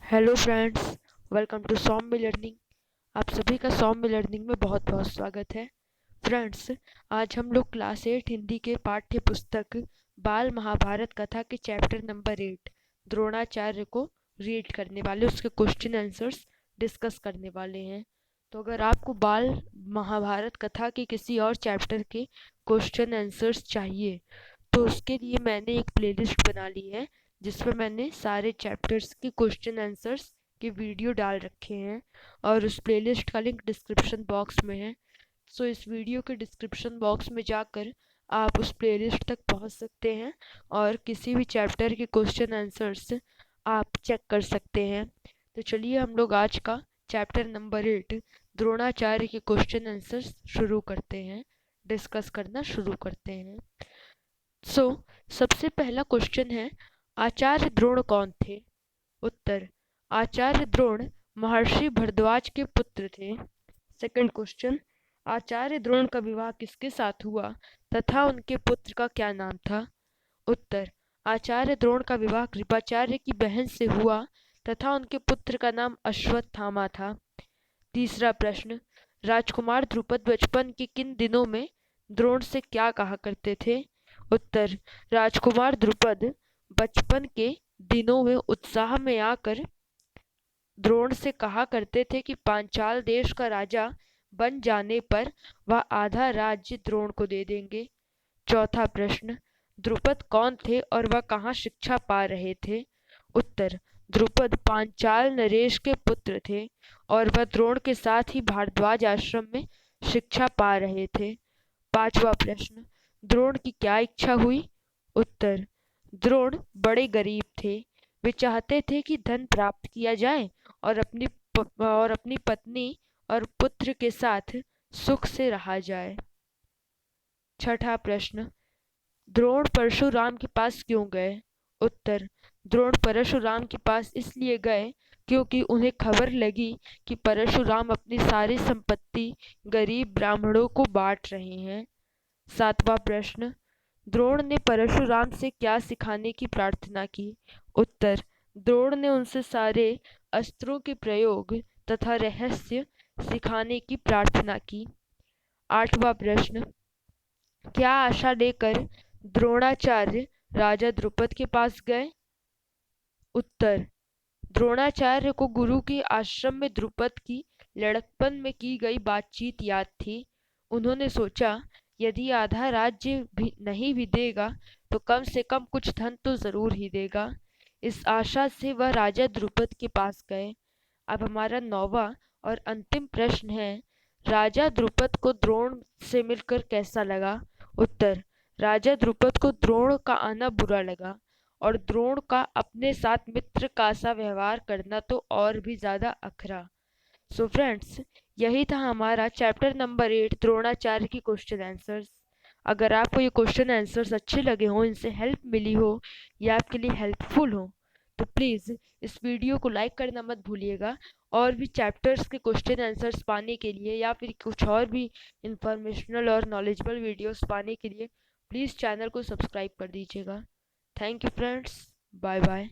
Hello friends, welcome to Saumya learning. आप सभी का सौम्य लर्निंग में बहुत बहुत स्वागत है। फ्रेंड्स, आज हम लोग क्लास 8 हिंदी के पाठ्य पुस्तक बाल महाभारत कथा के चैप्टर नंबर 8 द्रोणाचार्य को रीड करने वाले, उसके क्वेश्चन आंसर्स डिस्कस करने वाले हैं। तो अगर आपको बाल महाभारत कथा के किसी और चैप्टर के क्वेश्चन आंसर्स चाहिए तो उसके लिए मैंने एक प्लेलिस्ट बना ली है जिसमें मैंने सारे चैप्टर्स के क्वेश्चन आंसर्स के वीडियो डाल रखे हैं और उस प्लेलिस्ट का लिंक डिस्क्रिप्शन बॉक्स में है। सो इस वीडियो के डिस्क्रिप्शन बॉक्स में जाकर आप उस प्लेलिस्ट तक पहुंच सकते हैं और किसी भी चैप्टर के क्वेश्चन आंसर्स आप चेक कर सकते हैं। तो चलिए हम लोग आज का चैप्टर नंबर 8 द्रोणाचार्य के क्वेश्चन आंसर्स शुरू करते हैं, डिस्कस करना शुरू करते हैं। सबसे पहला क्वेश्चन है, आचार्य द्रोण कौन थे? उत्तर, आचार्य द्रोण महर्षि भरद्वाज के पुत्र थे। सेकंड क्वेश्चन, आचार्य द्रोण का विवाह किसके साथ हुआ तथा उनके पुत्र का क्या नाम था? उत्तर, आचार्य द्रोण का विवाह कृपाचार्य की बहन से हुआ तथा उनके पुत्र का नाम अश्वत्थामा था। तीसरा प्रश्न, राजकुमार द्रुपद बचपन के किन दिनों में द्रोण से क्या कहा करते थे? उत्तर, राजकुमार द्रुपद बचपन के दिनों में उत्साह में आकर द्रोण से कहा करते थे कि पांचाल देश का राजा बन जाने पर वह आधा राज्य द्रोण को दे देंगे। चौथा प्रश्न, द्रुपद कौन थे और वह कहाँ शिक्षा पा रहे थे? उत्तर, द्रुपद पांचाल नरेश के पुत्र थे और वह द्रोण के साथ ही भारद्वाज आश्रम में शिक्षा पा रहे थे। पांचवा प्रश्न, द्रोण की क्या इच्छा हुई? उत्तर, द्रोण बड़े गरीब थे। वे चाहते थे कि धन प्राप्त किया जाए और अपनी पत्नी और पुत्र के साथ सुख से रहा जाए। छठा प्रश्न, द्रोण परशुराम के पास क्यों गए? उत्तर, द्रोण परशुराम के पास इसलिए गए क्योंकि उन्हें खबर लगी कि परशुराम अपनी सारी संपत्ति गरीब ब्राह्मणों को बांट रहे हैं। सातवां प्रश्न, द्रोण ने परशुराम से क्या सिखाने की प्रार्थना की? उत्तर, द्रोण ने उनसे सारे अस्त्रों के प्रयोग तथा रहस्य सिखाने की प्रार्थना की। आठवां प्रश्न, क्या आशा लेकर द्रोणाचार्य राजा द्रुपद के पास गए? उत्तर, द्रोणाचार्य को गुरु के आश्रम में द्रुपद की लड़कपन में की गई बातचीत याद थी। उन्होंने सोचा, यदि आधा राज्य भी नहीं भी देगा तो कम से कम कुछ धन तो जरूर ही देगा। इस आशा से वह राजा द्रुपद के पास गए। अब हमारा 9वां और अंतिम प्रश्न है, राजा द्रुपद को द्रोण से मिलकर कैसा लगा? उत्तर, राजा द्रुपद को द्रोण का आना बुरा लगा और द्रोण का अपने साथ मित्र का सा व्यवहार करना तो और भी ज्यादा अखरा। सो फ्रेंड्स, यही था हमारा चैप्टर नंबर 8 द्रोणाचार्य की क्वेश्चन आंसर्स। अगर आपको ये क्वेश्चन आंसर्स अच्छे लगे हों, इनसे हेल्प मिली हो या आपके लिए हेल्पफुल हो, तो प्लीज़ इस वीडियो को लाइक करना मत भूलिएगा। और भी चैप्टर्स के क्वेश्चन आंसर्स पाने के लिए या फिर कुछ और भी इंफॉर्मेशनल और नॉलेजेबल वीडियोस पाने के लिए प्लीज़ चैनल को सब्सक्राइब कर दीजिएगा। Thank you friends, bye bye.